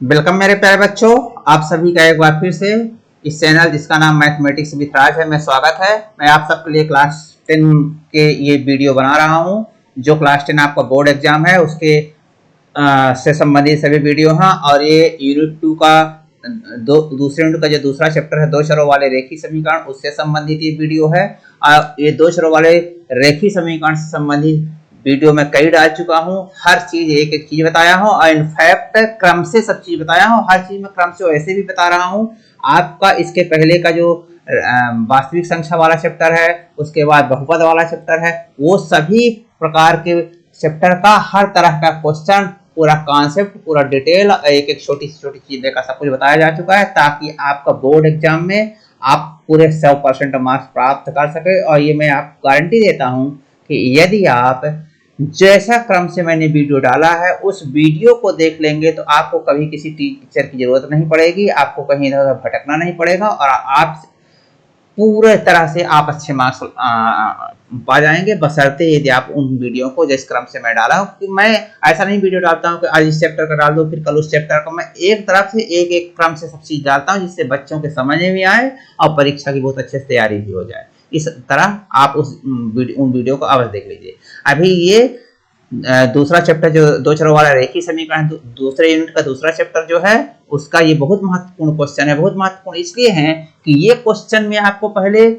Welcome मेरे प्यारे बच्चों, आप सभी का एक बार फिर से इस चैनल जिसका नाम मैथमेटिक्स विद राज है में स्वागत है। मैं आप सबके लिए क्लास 10 के ये वीडियो बना रहा हूँ। जो क्लास 10 आपका बोर्ड एग्जाम है उसके से संबंधित सभी वीडियो हैं। और ये यूनिट 2 का दूसरे यूनिट का जो दूसरा चैप्टर है दो चरों वाले रेखीय समीकरण, उससे संबंधित ये वीडियो है। ये दो चरों वाले रेखीय समीकरण से संबंधित वीडियो में कई डाल चुका हूँ। हर चीज एक एक चीज बताया हूँ और इनफैक्ट क्रम से सब चीज बताया हूँ। हर चीज में क्रम से वैसे भी बता रहा हूँ। आपका इसके पहले का जो वास्तविक संख्या वाला चैप्टर है, उसके बाद बहुपद वाला चैप्टर है, वो सभी प्रकार के चैप्टर का हर तरह का क्वेश्चन, पूरा कॉन्सेप्ट, पूरा डिटेल, एक एक छोटी से छोटी चीजें का सब कुछ बताया जा चुका है, ताकि आपका बोर्ड एग्जाम में आप पूरे 100% मार्क्स प्राप्त कर सके। और ये मैं आपको गारंटी देता हूँ कि यदि आप जैसा क्रम से मैंने वीडियो डाला है उस वीडियो को देख लेंगे तो आपको कभी किसी टीचर की जरूरत नहीं पड़ेगी, आपको कहीं इधर भटकना नहीं पड़ेगा और आप पूरे तरह से आप अच्छे मार्क्स पा जाएंगे, बशर्ते यदि आप उन वीडियो को जिस क्रम से मैं डाला हूँ। कि मैं ऐसा नहीं वीडियो डालता हूँ कि आज इस चैप्टर का डाल दो फिर कल उस चैप्टर का। मैं एक तरफ से एक एक क्रम से सब चीज डालता हूँ जिससे बच्चों के समझ में भी आए और परीक्षा की बहुत अच्छे से तैयारी भी हो जाए। इस तरह आप उन वीडियो को अवश्य देख लीजिए। अभी ये दूसरा चैप्टर जो दो चरों वाला रेखीय समीकरण, दूसरे यूनिट का दूसरा चैप्टर जो है उसका ये बहुत महत्वपूर्ण क्वेश्चन है। बहुत महत्वपूर्ण इसलिए है कि ये क्वेश्चन में आपको पहले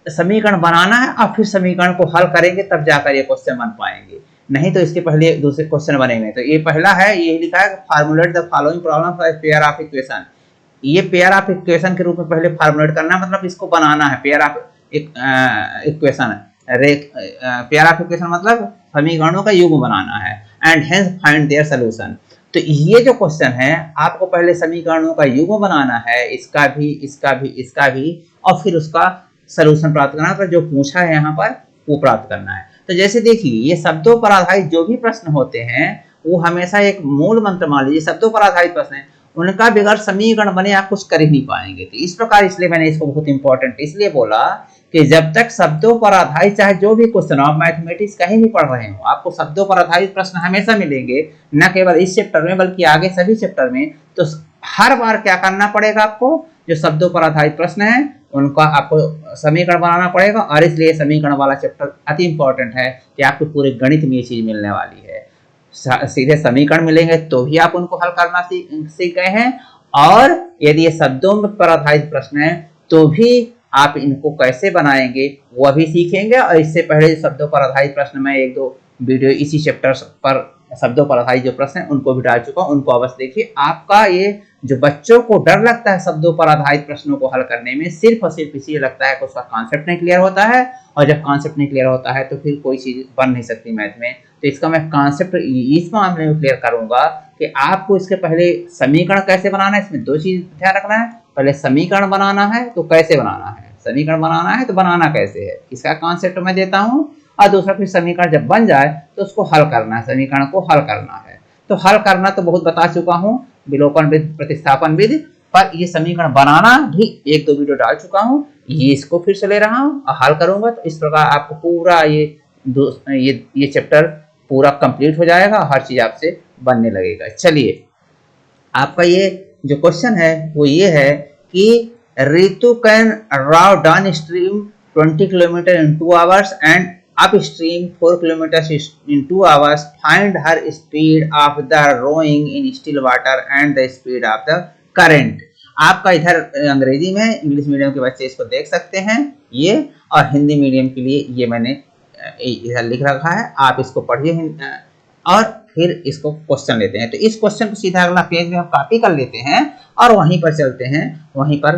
समीकरण बनाना है और फिर समीकरण को हल करेंगे तब जाकर ये क्वेश्चन बन पाएंगे, नहीं तो इसके पहले दूसरे क्वेश्चन बनेंगे। तो ये पहला है, ये लिखा है formulate the following problem for pair of equation. ये पेयर ऑफ इक्वेशन के रूप में पहले फार्मूलेट करना, मतलब इसको बनाना है। Pair of equation, pair of equation मतलब समीकरणों का युग्म बनाना है। And hence find their solution. तो ये जो क्वेश्चन है आपको पहले समीकरणों का युग्म बनाना है, इसका भी, इसका भी, इसका भी, और फिर उसका सलूशन प्राप्त करना है। तो जो पूछा है यहाँ पर वो प्राप्त करना है। तो जैसे देखिए, ये शब्दों पर आधारित जो भी प्रश्न होते हैं वो हमेशा एक मूल मंत्र मान लीजिए। शब्दों पर आधारित प्रश्न है, उनका बगैर समीकरण बने आप कुछ कर ही नहीं पाएंगे। तो इस प्रकार, इसलिए मैंने इसको बहुत इंपॉर्टेंट इसलिए बोला कि जब तक शब्दों पर आधारित चाहे जो भी क्वेश्चन आप मैथमेटिक्स कहीं भी पढ़ रहे हो, आपको शब्दों पर आधारित प्रश्न हमेशा मिलेंगे, न केवल इस चैप्टर में बल्कि आगे सभी चैप्टर में। तो हर बार क्या करना पड़ेगा आपको, जो शब्दों पर आधारित प्रश्न है उनका आपको समीकरण बनाना पड़ेगा। और इसलिए समीकरण वाला चैप्टर अति इंपॉर्टेंट है कि आपको पूरे गणित में ये चीज मिलने वाली है। सीधे समीकरण मिलेंगे तो भी आप उनको हल करना सीख गए हैं, और यदि ये शब्दों पर आधारित प्रश्न है तो भी आप इनको कैसे बनाएंगे वो अभी सीखेंगे। और इससे पहले शब्दों पर आधारित प्रश्न में एक दो वीडियो इसी चैप्टर पर शब्दों पर आधारित जो प्रश्न है उनको भी डाल चुका हूं, उनको अवश्य देखिए। आपका ये जो बच्चों को डर लगता है शब्दों पर आधारित प्रश्नों को हल करने में, सिर्फ और सिर्फ इसलिए लगता है कि उसका कॉन्सेप्ट नहीं क्लियर होता है, और जब कॉन्सेप्ट नहीं क्लियर होता है तो फिर कोई चीज बन नहीं सकती मैथ में। तो इसका मैं कॉन्सेप्ट इस मामले में क्लियर करूंगा कि आपको इसके पहले समीकरण कैसे बनाना है। इसमें दो चीज ध्यान रखना है, पहले समीकरण बनाना है तो कैसे बनाना है, समीकरण बनाना है तो बनाना कैसे है, इसका कॉन्सेप्ट मैं देता हूं। और दूसरा, फिर समीकरण जब बन जाए तो उसको हल करना है, समीकरण को हल करना है। तो हल करना तो बहुत बता चुका हूं, विलोपन विधि, प्रतिस्थापन विधि, पर ये समीकरण बनाना भी एक दो वीडियो डाल चुका हूं। ये इसको फिर से ले रहा हूं और हल करूंगा। तो इस प्रकार आपको पूरा ये चैप्टर पूरा कंप्लीट हो जाएगा, हर चीज आपसे बनने लगेगा। चलिए, आपका ये जो क्वेश्चन है वो ये है कि Ritu can row downstream 20 kilometre in 2 hours and upstream 4 kilometre in 2 hours. Find her speed of the rowing in still water and the speed of the current. आपका इधर अंग्रेजी में, इंग्लिश मीडियम के बच्चे इसको देख सकते हैं ये, और हिंदी मीडियम के लिए ये मैंने इधर लिख रखा है, आप इसको पढ़िए और फिर इसको क्वेश्चन लेते हैं। तो इस क्वेश्चन को सीधा अगला पेज में हम कॉपी कर लेते हैं और वहीं पर चलते हैं, वहीं पर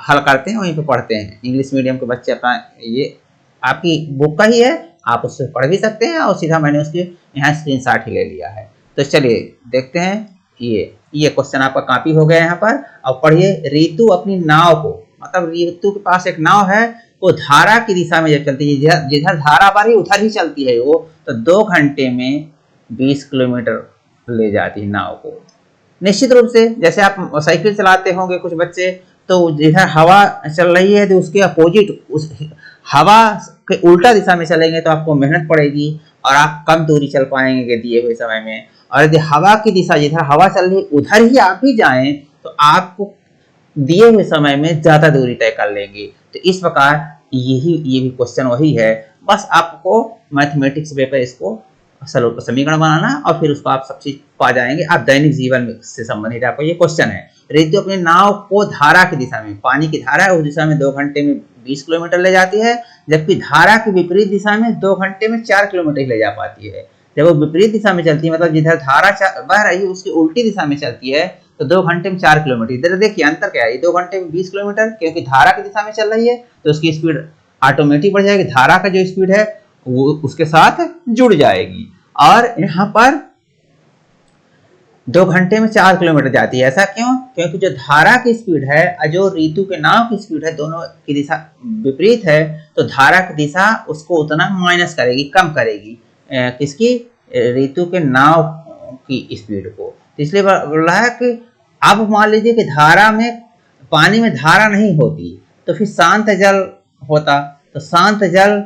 हल करते हैं, वहीं पर पढ़ते हैं। इंग्लिश मीडियम के बच्चे अपना, ये आपकी बुक का ही है, आप उससे पढ़ भी सकते हैं, और सीधा मैंने उसकी यहाँ स्क्रीनशॉट ही ले लिया है। तो चलिए देखते हैं। ये क्वेश्चन आपका कॉपी हो गया यहाँ पर। अब पढ़िए, रितु अपनी नाव को, मतलब रितु के पास एक नाव है, वो धारा की दिशा में जब चलती है, जिधर धारा बढ़ी उधर ही चलती है वो, तो 2 घंटे में 20 किलोमीटर ले जाती है नाव को। निश्चित रूप से जैसे आप साइकिल चलाते होंगे कुछ बच्चे, तो जिधर हवा चल रही है तो उसके अपोजिट, उस हवा के उल्टा दिशा में चलेंगे तो आपको मेहनत पड़ेगी और आप कम दूरी चल पाएंगे दिए हुए समय में। और यदि हवा की दिशा जिधर हवा चल रही उधर ही आप भी जाएं तो आपको दिए हुए समय में ज्यादा दूरी तय कर लेंगे। तो इस प्रकार ये भी क्वेश्चन वही है, बस आपको मैथमेटिक्स पेपर इसको समीकरण बनाना और फिर उसको आप सब चीज पा जाएंगे। आप दैनिक जीवन से संबंधित आपको ये क्वेश्चन है। रितु अपनी नाव को धारा की दिशा में, पानी की धारा है उस दिशा में 2 घंटे में 20 किलोमीटर ले जाती है, जबकि धारा की विपरीत दिशा में 2 घंटे में 4 किलोमीटर ले जा पाती है। जब वो विपरीत दिशा में चलती है, मतलब जिधर धारा बह रही है उसकी उल्टी दिशा में चलती है, तो 2 घंटे में 4 किलोमीटर। इधर देखिए अंतर क्या है, 2 घंटे में 20 किलोमीटर, क्योंकि धारा की दिशा में चल रही है तो उसकी स्पीड ऑटोमेटिक बढ़ जाएगी, धारा का जो स्पीड है वो उसके साथ जुड़ जाएगी। और यहाँ पर 2 घंटे में 4 किलोमीटर जाती है। ऐसा क्यों? क्योंकि जो धारा की स्पीड है और जो ऋतु के नाव की स्पीड है, दोनों की दिशा विपरीत है, तो धारा की दिशा उसको उतना माइनस करेगी, कम करेगी किसकी, ऋतु के नाव की स्पीड को। इसलिए बोला है कि अब मान लीजिए कि धारा में, पानी में धारा नहीं होती तो फिर शांत जल होता, तो शांत जल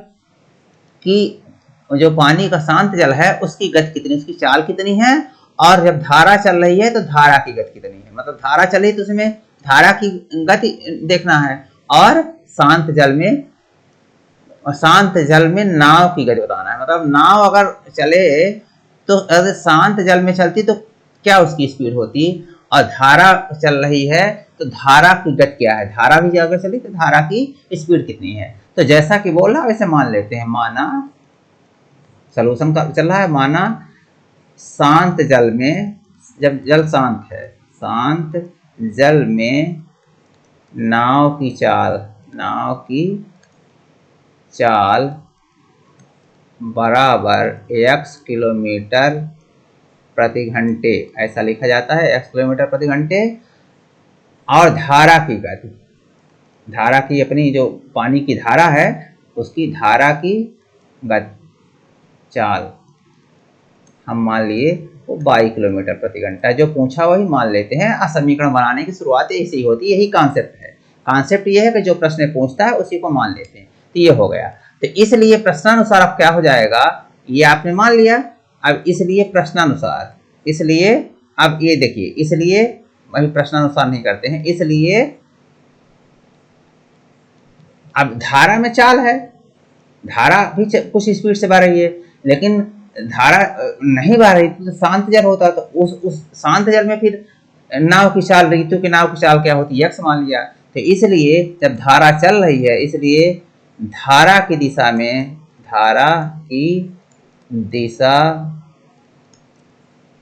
की, जो पानी का शांत जल है उसकी गति कितनी, उसकी चाल कितनी है, और जब धारा चल रही है तो धारा की गति कितनी है। मतलब धारा चली तो उसमें धारा की गति देखना है, और शांत जल में नाव की गति बताना है। मतलब नाव अगर चले तो अगर शांत जल में चलती तो क्या उसकी स्पीड होती, और धारा चल रही है तो धारा की गति क्या है, धारा भी अगर चली तो धारा की स्पीड कितनी है। तो जैसा कि बोल रहा वैसे मान लेते हैं, माना सॉल्यूशन का चल रहा है, माना शांत जल में, जब जल शांत है, शांत जल में नाव की चाल बराबर x किलोमीटर प्रति घंटे, ऐसा लिखा जाता है, x किलोमीटर प्रति घंटे। और धारा की गति, धारा की अपनी जो पानी की धारा है उसकी धारा की गति चाल हम मान लिए वो 22 किलोमीटर प्रति घंटा। जो पूछा वही मान लेते हैं। समीकरण बनाने की शुरुआत ऐसे ही होती है, यही कॉन्सेप्ट है। कॉन्सेप्ट ये है कि जो प्रश्न पूछता है उसी को मान लेते हैं। तो ये हो गया। तो इसलिए प्रश्नानुसार अब क्या हो जाएगा, ये आपने मान लिया। अब इसलिए प्रश्नानुसार, इसलिए अब ये देखिए, इसलिए अभी प्रश्नानुसार नहीं करते हैं, इसलिए अब धारा में चाल है, धारा भी कुछ स्पीड से बह रही है, लेकिन धारा नहीं बह रही तो शांत जल होता, तो उस शांत जल में फिर नाव की चाल, ऋतु की नाव की चाल क्या होती है, x मान लिया। तो इसलिए जब धारा चल रही है, इसलिए धारा की दिशा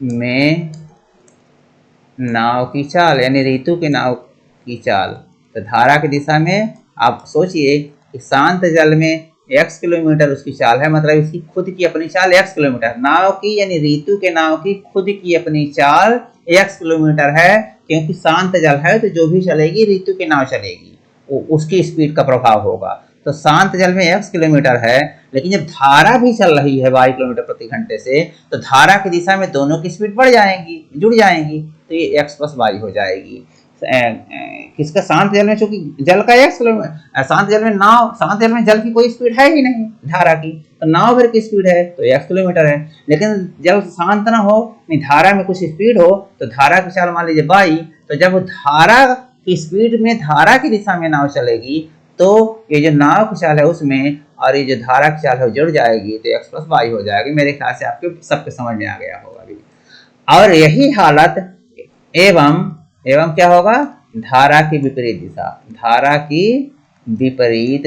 में नाव की चाल, यानी ऋतु के नाव की चाल, तो धारा की दिशा में आप सोचिए कि शांत जल में x किलोमीटर उसकी चाल है, मतलब इसकी खुद की अपनी चाल x किलोमीटर, नाव की यानी ऋतु के नाव की खुद की अपनी चाल x किलोमीटर है, क्योंकि शांत जल है तो जो भी चलेगी ऋतु की नाव चलेगी, उसकी स्पीड का प्रभाव होगा। तो शांत जल में x किलोमीटर है, लेकिन जब धारा भी चल रही है 22 किलोमीटर प्रति घंटे से, तो धारा की दिशा में दोनों की स्पीड बढ़ जाएंगी, जुड़ जाएंगी, तो ये x + y हो जाएगी। किसका, शांत जल में, चूंकि जल का x किलोमीटर, शांत जल में नाव, शांत जल में जल की कोई स्पीड है ही नहीं धारा की, तो नाव भर की स्पीड है तो x किलोमीटर है। लेकिन जल शांत ना हो, नहीं धारा में कुछ स्पीड हो, तो धारा की चाल मान लीजिए 22, तो जब धारा की स्पीड में धारा की दिशा में नाव चलेगी तो ये जो नाव की चाल है उसमें और ये जो धारा की चाल है जुड़ जाएगी, तो x + y हो जाएगी। मेरे ख्याल से आपके सबके समझ में आ गया होगा अभी। और यही हालत एवं क्या होगा, धारा की विपरीत दिशा, धारा की विपरीत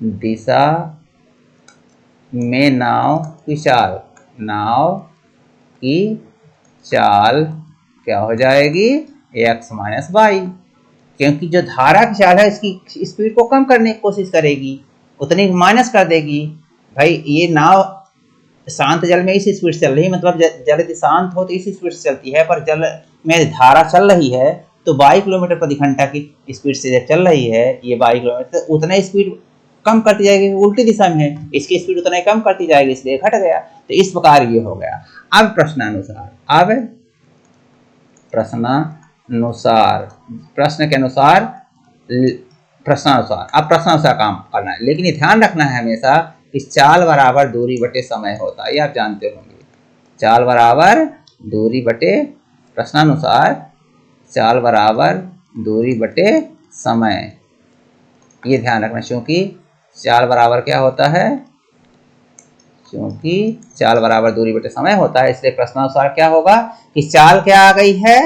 दिशा में नाव की चाल क्या हो जाएगी, x - y, क्योंकि जो धारा की चाल है इसकी स्पीड को कम करने की कोशिश करेगी, उतनी माइनस कर देगी। भाई ये नाव शांत जल में इसी स्पीड चल रही, मतलब जल यदि शांत हो तो इसी स्पीड से चलती है, पर जल में धारा चल रही है तो 22 किलोमीटर प्रति घंटा की स्पीड से जब चल रही है ये 22 किलोमीटर, तो उतना स्पीड कम करती जाएगी, उल्टी दिशा में है, इसकी स्पीड उतना ही कम करती जाएगी, इसलिए घट गया। तो इस प्रकार ये हो गया। अब प्रश्नानुसार, प्रश्न के अनुसार प्रश्नानुसार, अब प्रश्नानुसार काम करना है, लेकिन ध्यान रखना है हमेशा कि चाल बराबर दूरी बटे समय होता है, ये आप जानते होंगे। चाल बराबर दूरी बटे प्रश्नानुसार चाल बराबर दूरी बटे समय। ये ध्यान रखना, क्योंकि चाल बराबर क्या होता है, क्योंकि चाल बराबर दूरी बटे समय होता है, इसलिए प्रश्नानुसार क्या होगा कि चाल क्या आ गई है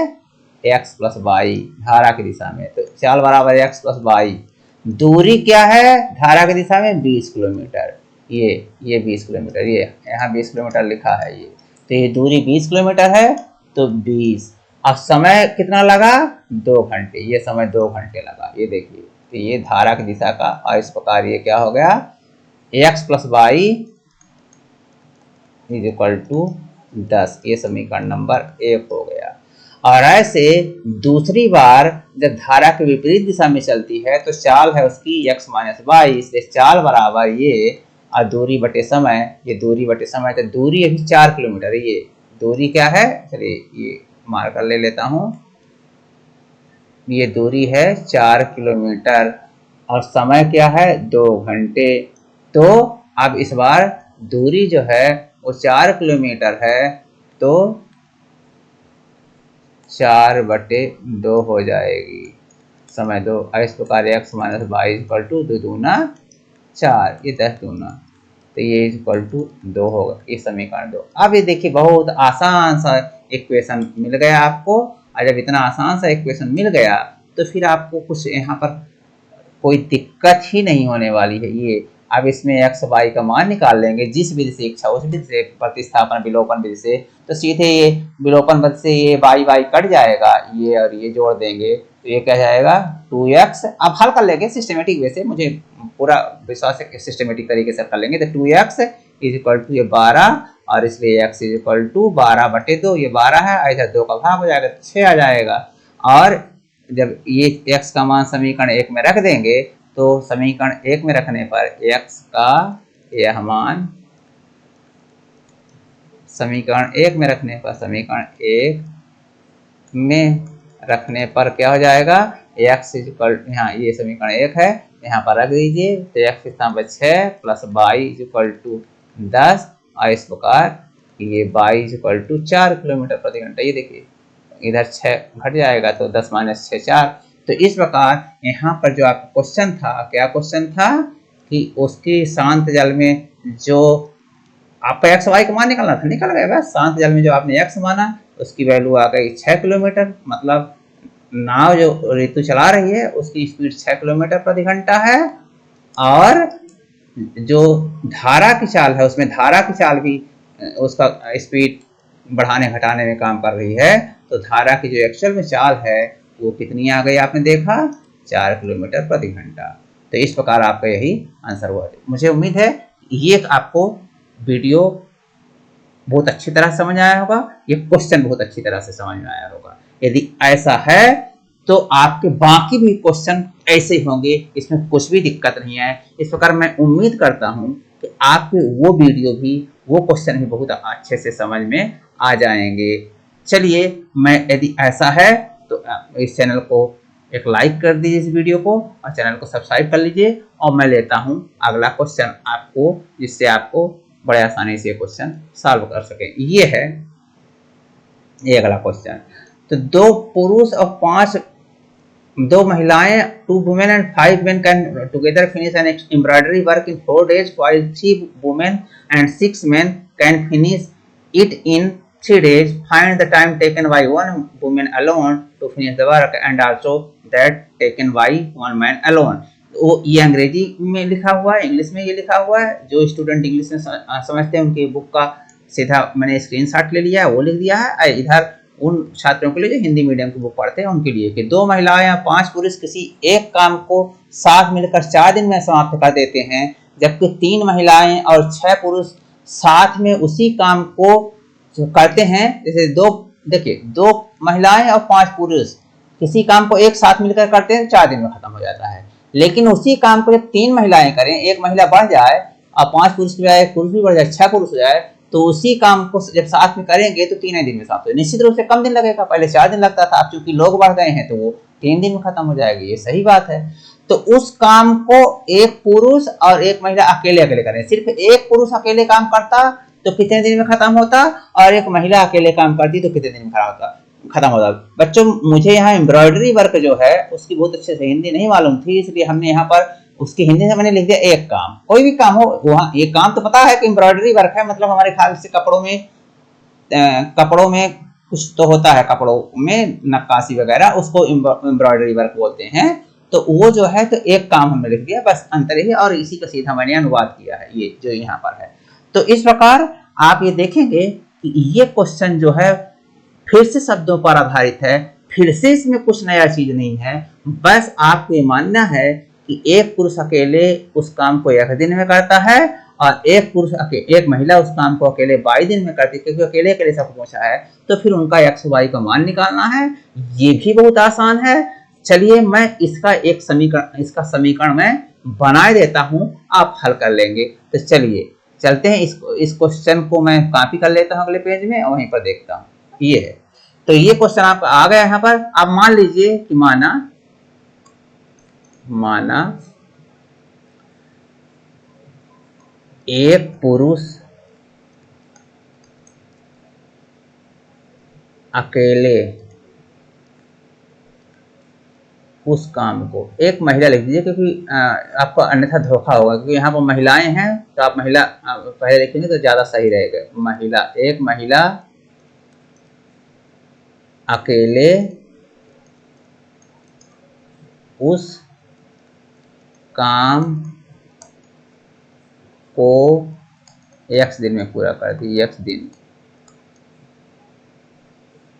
x प्लस वाई धारा की दिशा में, तो चाल बराबर x प्लस वाई। दूरी क्या है धारा की दिशा में 20 किलोमीटर, ये 20 किलोमीटर, ये यहाँ 20 किलोमीटर लिखा है ये, तो ये दूरी 20 किलोमीटर है तो 20। अब समय कितना लगा 2 घंटे, ये समय 2 घंटे लगा, ये देखिए, तो ये धारा की दिशा का, और इस प्रकार ये क्या हो गया x plus Y is equal to 10, ये समीकरण नंबर 1 हो गया। और ऐसे दूसरी बार जब धारा के विपरीत दिशा में चलती है तो चाल है उसकी x माइनस वाई, इसलिए चाल बराबर ये और दूरी बटे समय, ये दूरी बटे समय, तो दूरी अभी 4 किलोमीटर, ये दूरी क्या है, चलिए ये मार्कर ले लेता हूँ, ये दूरी है 4 किलोमीटर और समय क्या है 2 घंटे। तो अब इस बार दूरी जो है वो 4 किलोमीटर है, तो 4/2 हो जाएगी, समय 2। इस प्रकार x minus Y equal to 2 दूना 4, ये 10 दूना, तो ये इक्वल टू 2 होगा, ये समीकरण 2। अब ये देखिए बहुत आसान सा इक्वेशन मिल गया आपको, और जब इतना आसान सा इक्वेशन मिल गया तो फिर आपको कुछ यहाँ पर कोई दिक्कत ही नहीं होने वाली है। ये अब इसमें x y का मान निकाल लेंगे, जिस विधि से इच्छा उस विधि से, प्रतिस्थापन विलोपन विधि से, तो सीधे ये विलोपन विधि से ये y कट जाएगा, ये और ये जोड़ देंगे तो ये क्या जाएगा 2x। अब हल कर लेंगे सिस्टमेटिक वे से, मुझे पूरा विश्वास है कि सिस्टमेटिक तरीके से कर लेंगे। तो 2x इज इक्वल टू ये 12, और इसलिए x इज इक्वल टू 12/2, ये 12 है, ऐसा 2 का भाग हो जाएगा तो 6 आ जाएगा। और जब ये x का मान समीकरण 1 में रख देंगे तो समीकरण 1 में रखने पर x का यह मान, समीकरण 1 में रखने पर, समीकरण 1 में रखने पर क्या हो जाएगा x इज इक्वल, यहाँ ये समीकरण 1 है, यहाँ पर रख दीजिए, तो x स्थान पर 6 plus Y is equal to 10, और इस प्रकार ये Y is equal to 4 kilometre प्रति घंटा। ये देखिए इधर 6 घट जाएगा तो 10 माइनस 6 4। तो इस प्रकार यहाँ पर जो आपका क्वेश्चन था, क्या क्वेश्चन था कि उसकी शांत जल में जो आपका x y का मान निकालना था, निकल गया बस। शांत जल में जो आपने x माना उसकी वैल्यू आ गई 6 किलोमीटर, मतलब नाव जो ऋतु चला रही है उसकी स्पीड 6 किलोमीटर प्रति घंटा है, और जो धारा की चाल है उसमें धारा की चाल भी उसका स्पीड बढ़ाने घटाने में काम कर रही है, तो धारा की जो एक्चुअल में चाल है वो कितनी आ गई आपने देखा 4 किलोमीटर प्रति घंटा। तो इस प्रकार आपका यही आंसर हुआ। मुझे उम्मीद है ये आपको वीडियो बहुत अच्छी तरह समझ आया होगा, ये क्वेश्चन बहुत अच्छी तरह से समझ में आया होगा। यदि ऐसा है तो आपके बाकी भी क्वेश्चन ऐसे ही होंगे, इसमें कुछ भी दिक्कत नहीं है। इस प्रकार मैं उम्मीद करता हूं कि आपके वो वीडियो भी, वो क्वेश्चन भी बहुत अच्छे से समझ में आ जाएंगे। चलिए, मैं यदि ऐसा है तो इस चैनल को एक लाइक कर दीजिए इस वीडियो को, और चैनल को सब्सक्राइब कर लीजिए, और मैं लेता हूं अगला क्वेश्चन आपको, जिससे आपको बड़े आसानी से क्वेश्चन सॉल्व कर सके। ये है ये अगला क्वेश्चन। तो 2 पुरुष और 2 महिलाएं, 2 women and 5 men can together finish an embroidery work in 4 days, while 3 women and 6 men can finish it in 3 days. Find the time taken by 1 woman alone to finish the work and also that taken by 1 man alone. वो ये अंग्रेजी में लिखा हुआ है, English में ये लिखा हुआ है। जो स्टूडेंट इंग्लिश में समझते हैं उनकी बुक का सीधा मैंने स्क्रीनशॉट ले लिया है, वो लिख दिया है। इधर उन छात्रों के लिए जो हिंदी मीडियम की बुक पढ़ते हैं उनके लिए कि 2 महिलाएं या 5 पुरुष किसी एक काम को साथ मिलकर 4 दिन में समाप्त कर देते हैं, जबकि 3 महिलाएं और 6 पुरुष साथ में उसी काम को करते हैं। जैसे देखिए 2 महिलाएं और 5 पुरुष किसी काम को एक साथ मिलकर करते हैं, 4 दिन में खत्म हो जाता है। लेकिन उसी काम को जब 3 महिलाएं करें, एक महिला बढ़ जाए और 5 पुरुष की बजाय एक पुरुष भी बढ़ जाए, 6 पुरुष हो जाए, तो उसी काम को जब साथ में करेंगे तो 3 दिन में समाप्त हो। निश्चित रूप से कम दिन लगेगा, पहले 4 दिन लगता था, अब चूंकि लोग बढ़ गए हैं तो वो 3 दिन में खत्म हो जाएगी, ये सही बात है। तो उस काम को एक पुरुष और एक महिला अकेले अकेले करें, सिर्फ एक पुरुष अकेले काम करता तो कितने दिन में खत्म होता, और एक महिला अकेले काम करती तो कितने दिन में खत्म होता। बच्चों, मुझे यहाँ एम्ब्रॉयडरी वर्क जो है उसकी बहुत अच्छे से हिंदी नहीं मालूम थी, इसलिए हमने यहाँ पर उसकी हिंदी से मैंने लिख दिया एक काम। कोई भी काम हो, वहाँ एक काम तो पता है कि एम्ब्रॉयडरी वर्क है, मतलब हमारे ख्याल से कपड़ों में कुछ तो होता है, कपड़ों में नक्काशी वगैरह, उसको एम्ब्रॉयडरी वर्क बोलते हैं। तो वो जो है तो एक काम हमने लिख दिया, बस अंतर ही, और इसी का सीधा मैंने अनुवाद किया है, ये जो यहाँ पर है। तो इस प्रकार आप ये देखेंगे कि ये क्वेश्चन जो है फिर से शब्दों पर आधारित है, फिर से इसमें कुछ नया चीज नहीं है। बस आपको ये मानना है कि एक पुरुष अकेले उस काम को 1 दिन में करता है, और एक महिला उस काम को अकेले 22 दिन में करती है, क्योंकि अकेले अकेले सबको पूछा है। तो फिर उनका एक्स वाई का मान निकालना है, ये भी बहुत आसान है। चलिए मैं इसका समीकरण मैं बना देता हूं, आप हल कर लेंगे। तो चलिए चलते हैं, इस क्वेश्चन को मैं कॉपी कर लेता हूं अगले पेज में, और वहीं पर देखता हूं। ये है, तो ये क्वेश्चन आपका आ गया यहाँ पर। आप मान लीजिए कि माना एक पुरुष अकेले उस काम को, एक महिला लिख दीजिए, क्योंकि आपको अन्यथा धोखा होगा, क्योंकि यहाँ पर महिलाएं हैं, तो आप महिला पहले लिखेंगे तो ज्यादा सही रहेगा। एक महिला अकेले उस काम को x दिन में पूरा करती है, x दिन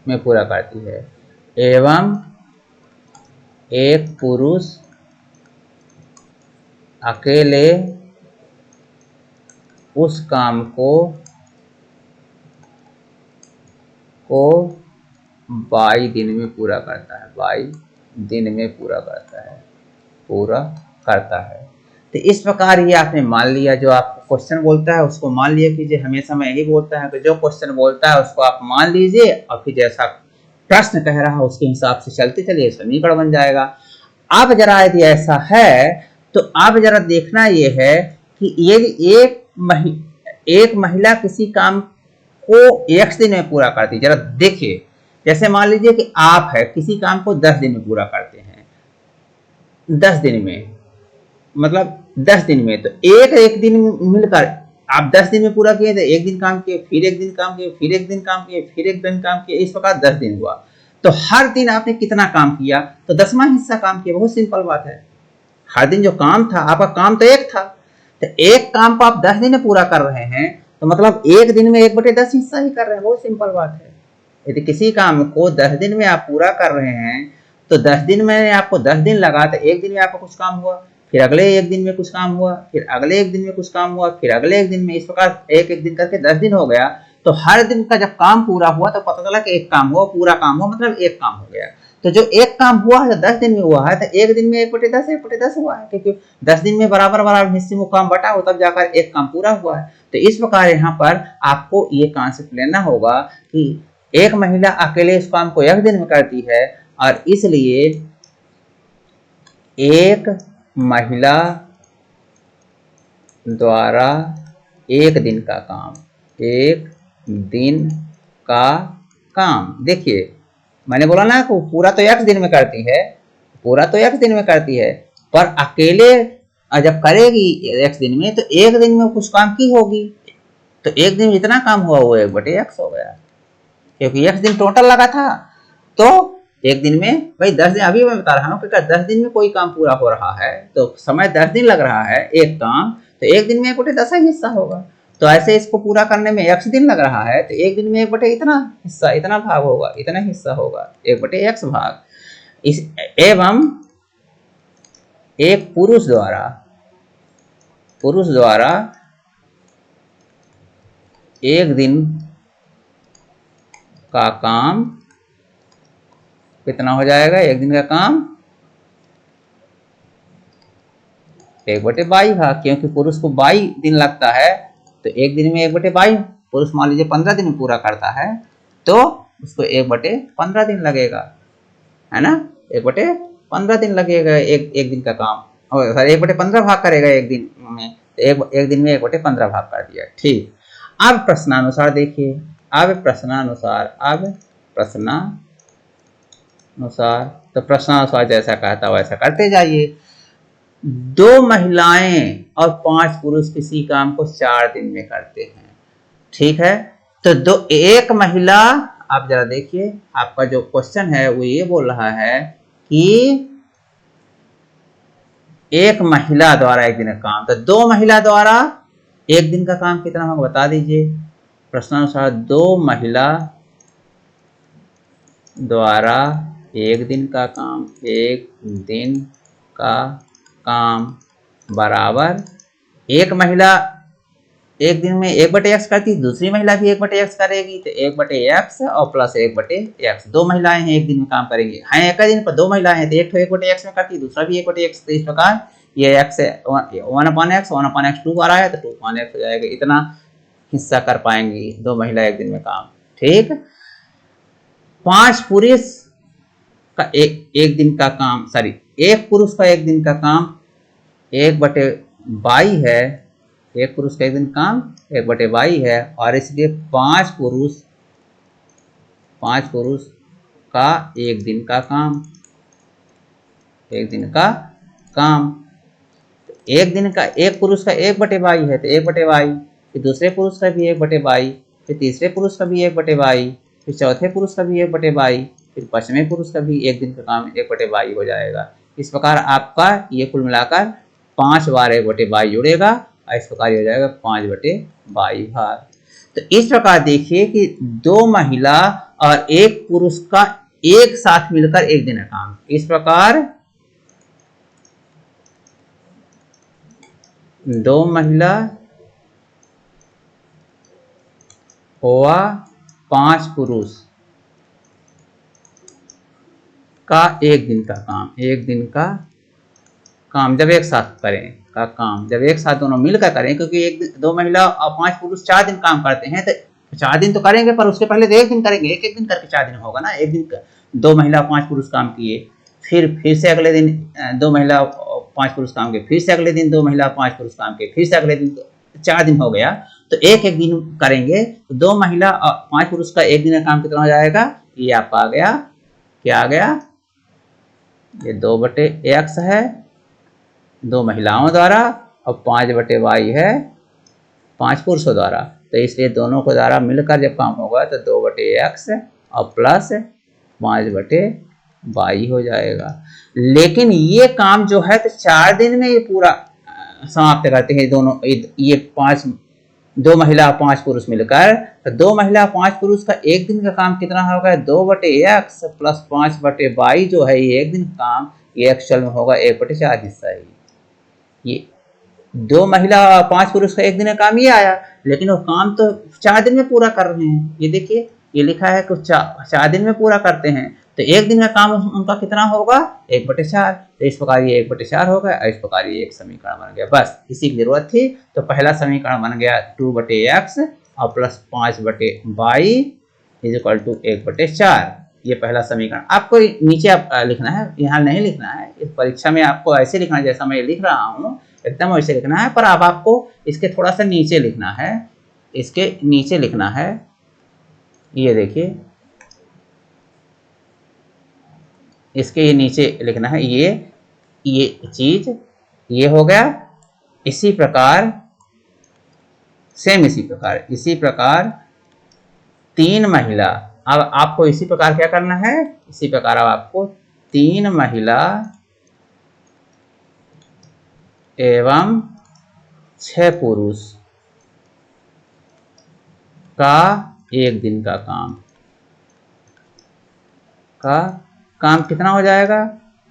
में पूरा करती है, एवं एक पुरुष अकेले उस काम को 22 दिन में पूरा करता है, 22 दिन में पूरा करता है। तो इस प्रकार ये आपने मान लिया, जो आपको क्वेश्चन बोलता है उसको मान लिया कीजिए। हमेशा मैं यही बोलता है कि जो क्वेश्चन बोलता है उसको आप मान लीजिए, और फिर जैसा प्रश्न कह रहा है उसके हिसाब से चलते चलिए, समीकरण बन जाएगा। अब जरा यदि ऐसा है तो अब जरा देखना ये है कि ये एक महिला किसी काम को x दिन में पूरा करती है। जरा देखिए, जैसे मान लीजिए कि आप है किसी काम को 10 दिन में पूरा करते हैं, 10 दिन में, मतलब 10 दिन में, तो एक दिन मिलकर आप 10 दिन में पूरा किए, तो एक दिन काम किए, फिर एक दिन काम किए, फिर एक दिन काम किए, फिर एक दिन काम किए, इस प्रकार 10 दिन हुआ। तो हर दिन आपने कितना काम किया, तो 10वां हिस्सा काम किया। बहुत सिंपल बात है। हर दिन जो काम था, आपका काम तो एक था, तो एक काम को आप 10 दिन में पूरा कर रहे हैं, तो मतलब एक दिन में 1/10 हिस्सा ही कर रहे हैं। बहुत सिंपल बात है। यदि किसी काम को 10 दिन में आप पूरा कर रहे हैं, तो 10 दिन में आपको 10 दिन लगा, तो एक दिन में आपको कुछ काम हुआ, फिर अगले एक दिन में कुछ काम हुआ, फिर अगले एक दिन में कुछ काम हुआ, फिर अगले एक दिन में, इस प्रकार एक दिन करके 10 दिन हो गया। तो हर दिन का जब काम पूरा हुआ तो पता चला कि एक काम हुआ, पूरा काम हुआ, मतलब एक काम हो गया। तो जो एक काम हुआ है 10 दिन में हुआ है, तो एक दिन में 1/10 हुआ है, क्योंकि 10 दिन में बराबर हिस्से में काम बटा हो, तब जाकर एक काम पूरा हुआ है। तो इस प्रकार यहाँ पर आपको ये कॉन्सेप्ट लेना होगा कि एक महिला अकेले इस काम को 1 दिन में करती है, और इसलिए एक महिला द्वारा एक दिन का काम, देखिए मैंने बोला ना कि पूरा तो 1 दिन में करती है, पर अकेले जब करेगी 1 दिन में, तो एक दिन में कुछ काम की होगी, तो एक दिन में जितना काम हुआ वो 1/x हो गया, क्योंकि 1 दिन टोटल लगा था। तो एक दिन में भाई 10 दिन, अभी मैं बता रहा हूँ कि 10 दिन में कोई काम पूरा हो रहा है, तो समय 10 दिन लग रहा है एक काम, तो एक दिन में 1/10 हिस्सा होगा। तो ऐसे इसको पूरा करने में 1 दिन लग रहा है, तो एक दिन में 1 इतना हिस्सा, इतना भाग होगा, इतना हिस्सा होगा, 1/x भाग। इस एवं एक पुरुष द्वारा एक दिन का काम कितना हो जाएगा, एक दिन का काम 1/22 भाग, क्योंकि पुरुष को 22 दिन लगता है, तो एक दिन में 1/22, पुरुष मान लीजिए 15 दिन पूरा करता है, तो उसको 1/15 दिन लगेगा, है ना, 1/15 दिन लगेगा एक दिन का काम, और 1/15 भाग करेगा एक दिन में, एक दिन में 1/15 भाग कर दिया। ठीक, अब प्रश्नानुसार देखिए, अब प्रश्नानुसार तो प्रश्नानुसार जैसा कहता वैसा करते जाइए। 2 महिलाएं और 5 पुरुष किसी काम को 4 दिन में करते हैं, ठीक है। तो एक महिला, आप जरा देखिए, आपका जो क्वेश्चन है वो ये बोल रहा है कि एक महिला द्वारा एक दिन का काम, तो 2 महिला द्वारा एक दिन का काम कितना होगा बता दीजिए। प्रश्नानुसार 2 महिला द्वारा एक दिन का काम, एक दिन का काम बराबर, एक महिला एक दिन में 1/x करती, दूसरी महिला भी 1/x करेगी, तो 1/x और प्लस 1/x, 2 महिलाएं हैं एक दिन में काम करेंगी, हैं एक दिन पर 2 महिलाएं हैं, तो एक तो 1/x में करती, दूसरा भी 1/x। तो इस प्रकार ये x 1/x 1/x 2 आ रहा है, तो 2/x हो जाएगा। इतना हिस्सा कर पाएंगी 2 महिला एक दिन में काम, ठीक। 5 पुरुष का एक दिन का काम, सॉरी, एक पुरुष का एक दिन का काम 1/22 है, एक पुरुष का एक दिन काम 1/22 है, और इसलिए 5 पुरुष का एक दिन का काम, एक दिन का काम, एक दिन का, एक पुरुष का 1/22 है, तो 1/22, फिर दूसरे पुरुष का भी 1/22, फिर तीसरे पुरुष का भी 1/22, फिर चौथे पुरुष का भी 1/22, फिर 5वें पुरुष का भी एक दिन का काम 1/22 हो जाएगा। इस प्रकार आपका ये कुल मिलाकर 5 बार 1/22 जुड़ेगा, और इस प्रकार हो जाएगा 5/22 भाग। तो इस प्रकार देखिए कि 2 महिला और एक पुरुष का एक साथ मिलकर एक दिन का काम, इस प्रकार 2 महिला व 5 पुरुष का एक दिन का काम, एक दिन का काम जब एक साथ करें, का काम जब एक साथ दोनों मिलकर करें, क्योंकि 2 महिला और 5 पुरुष 4 दिन काम करते हैं, तो 4 दिन तो करेंगे, पर उसके पहले तो एक दिन करेंगे, एक दिन करके 4 दिन होगा ना। एक दिन 2 महिला 5 पुरुष काम किए, फिर से अगले दिन 2 महिला 5 पुरुष काम किए, फिर से अगले दिन 2 महिला 5 पुरुष काम किए, फिर से अगले दिन, 4 दिन हो गया। तो एक दिन करेंगे, तो 2 महिला और 5 पुरुष का एक दिन का काम कितना हो जाएगा, ये आपका आ गया, क्या आ गया, ये 2/x है 2 महिलाओं द्वारा, और 5/y है 5 पुरुषों द्वारा। तो इसलिए दोनों को द्वारा मिलकर जब काम होगा तो 2/x और प्लस 5/y हो जाएगा। लेकिन ये काम जो है तो 4 दिन में ये पूरा समाप्त करते हैं दोनों, ये 2 महिला 5 पुरुष मिलकर। तो 2 महिला 5 पुरुष का एक दिन का काम कितना होगा, 2/x प्लस 5/y जो है ये एक दिन काम, ये एक्चुअल में होगा 1/4 हिस्सा है। ये 2 महिला 5 पुरुष का एक दिन का काम ये आया, लेकिन वो काम तो 4 दिन में पूरा कर रहे हैं। ये देखिए, ये लिखा है कि 4 दिन में पूरा करते हैं, तो एक दिन का काम उनका कितना होगा, 1/4। तो इस प्रकार ये 1/4 होगा, इस प्रकार ये एक समीकरण बन गया। बस इसी की जरूरत थी। तो पहला समीकरण बन गया 2/x और plus 5/y is equal to 1/4। ये पहला समीकरण आपको नीचे आप लिखना है, यहाँ नहीं लिखना है। इस परीक्षा में आपको ऐसे लिखना है जैसा मैं लिख रहा हूँ, एकदम वैसे लिखना है, पर अब आपको इसके थोड़ा सा नीचे लिखना है, इसके नीचे लिखना है। ये देखिए, इसके ये नीचे लिखना है, ये चीज, ये हो गया। इसी प्रकार सेम इसी प्रकार 3 महिला, अब आपको इसी प्रकार क्या करना है, इसी प्रकार अब आपको 3 महिला एवं 6 पुरुष का एक दिन का काम कितना हो जाएगा,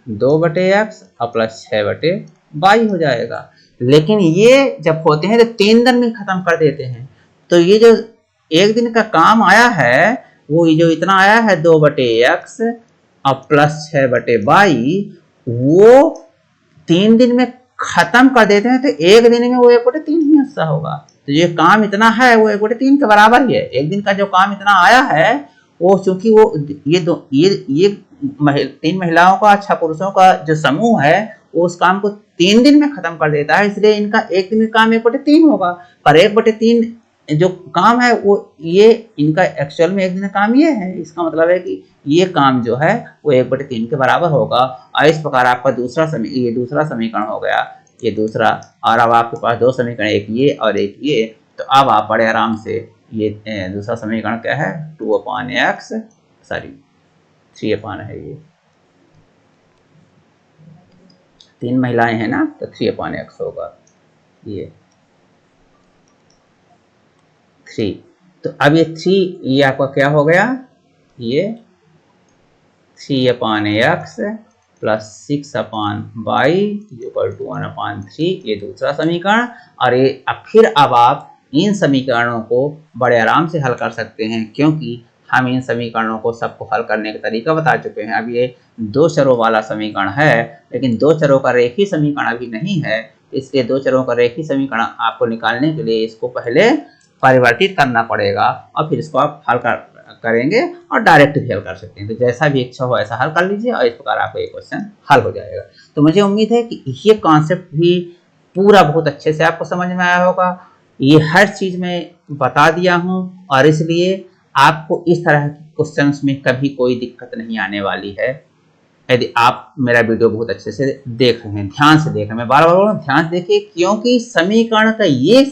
2/x और प्लस 6/y हो जाएगा। लेकिन ये जब होते हैं तो 3 दिन में खत्म कर देते हैं। तो ये जो एक दिन का काम आया है, वो जो इतना आया है 2/x और प्लस 6/y, वो 3 दिन में खत्म कर देते हैं। तो एक दिन में वो 1/3 ही हिस्सा होगा। तो ये काम इतना है वो 1/3 के बराबर ही है। एक दिन का जो काम इतना आया है, वो चूंकि वो ये 3 महिलाओं का 6 पुरुषों का जो समूह है, वो उस काम को 3 दिन में खत्म कर देता है, इसलिए इनका एक दिन का काम 1/3 होगा। पर 1/3 जो काम है वो ये इनका एक्चुअल में एक दिन काम ये है, इसका मतलब है कि ये काम जो है वो 1/3 के बराबर होगा। और इस प्रकार आपका ये दूसरा समीकरण हो गया, ये दूसरा। और अब आपके पास दो समीकरण, एक ये और एक ये। तो अब आप बड़े आराम से ये दूसरा समीकरण क्या है, 2/x, सॉरी 3 है, ये 3 महिलाएं हैं ना, तो 3/x होगा ये 3। तो अब ये 3 ये आपका क्या हो गया, ये 3/x plus 6/y equal to 1/3, ये दूसरा समीकरण। और ये अब आप इन समीकरणों को बड़े आराम से हल कर सकते हैं, क्योंकि हम इन समीकरणों को सबको हल करने का तरीका बता चुके हैं। अब ये 2 चरों वाला समीकरण है, लेकिन 2 चरों का रेखीय समीकरण अभी नहीं है, इसलिए 2 चरों का रेखीय समीकरण आपको निकालने के लिए इसको पहले परिवर्तित करना पड़ेगा और फिर इसको आप हल करेंगे और डायरेक्ट भी हल कर सकते हैं। तो जैसा भी इच्छा हो ऐसा हल कर लीजिए और इस प्रकार आपका ये क्वेश्चन हल हो जाएगा। तो मुझे उम्मीद है कि ये कॉन्सेप्ट भी पूरा बहुत अच्छे से आपको समझ में आया होगा। ये हर चीज में बता दिया हूँ और इसलिए आपको इस तरह के क्वेश्चंस में कभी कोई दिक्कत नहीं आने वाली है, यदि आप मेरा वीडियो बहुत अच्छे से देख रहे हैं, ध्यान से देख रहे हैं। मैं बार बार बोल रहा हूँ ध्यान से देखिए, क्योंकि समीकरण का ये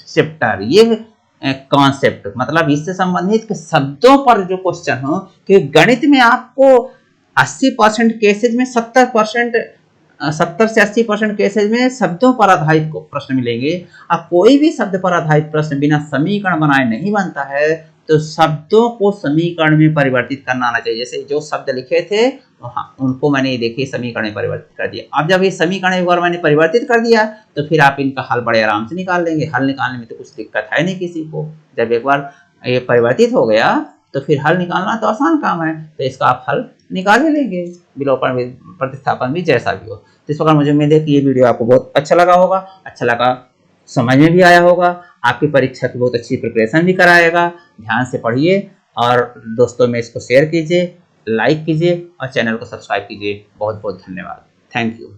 चैप्टर, ये कॉन्सेप्ट मतलब इससे संबंधित शब्दों पर जो क्वेश्चन हो, कि गणित में आपको 80% केसेज में 70 से 80% केसेज में शब्दों पर आधारित प्रश्न मिलेंगे। अब कोई भी शब्द पर आधारित प्रश्न बिना समीकरण बनाए नहीं बनता है, तो शब्दों को समीकरण में परिवर्तित करना आना चाहिए। जैसे जो शब्द लिखे थे हाँ, उनको मैंने देखिए समीकरण में परिवर्तित कर दिया। अब जब ये समीकरण एक बार मैंने परिवर्तित कर दिया, तो फिर आप इनका हल बड़े आराम से निकाल लेंगे। हल निकालने में तो कुछ दिक्कत है नहीं किसी को। जब एक बार ये परिवर्तित हो गया तो फिर हल निकालना तो आसान काम है, तो इसका आप हल निकाल ही लेंगे, विलोपन भी प्रतिस्थापन भी जैसा भी हो। तो इस प्रकार मुझे उम्मीद है कि ये वीडियो आपको बहुत अच्छा लगा होगा, अच्छा लगा, समझ में भी आया होगा, आपकी परीक्षा की बहुत अच्छी प्रिपरेशन भी कराएगा। ध्यान से पढ़िए और दोस्तों में इसको शेयर कीजिए, लाइक कीजिए और चैनल को सब्सक्राइब कीजिए। बहुत बहुत धन्यवाद। Thank you.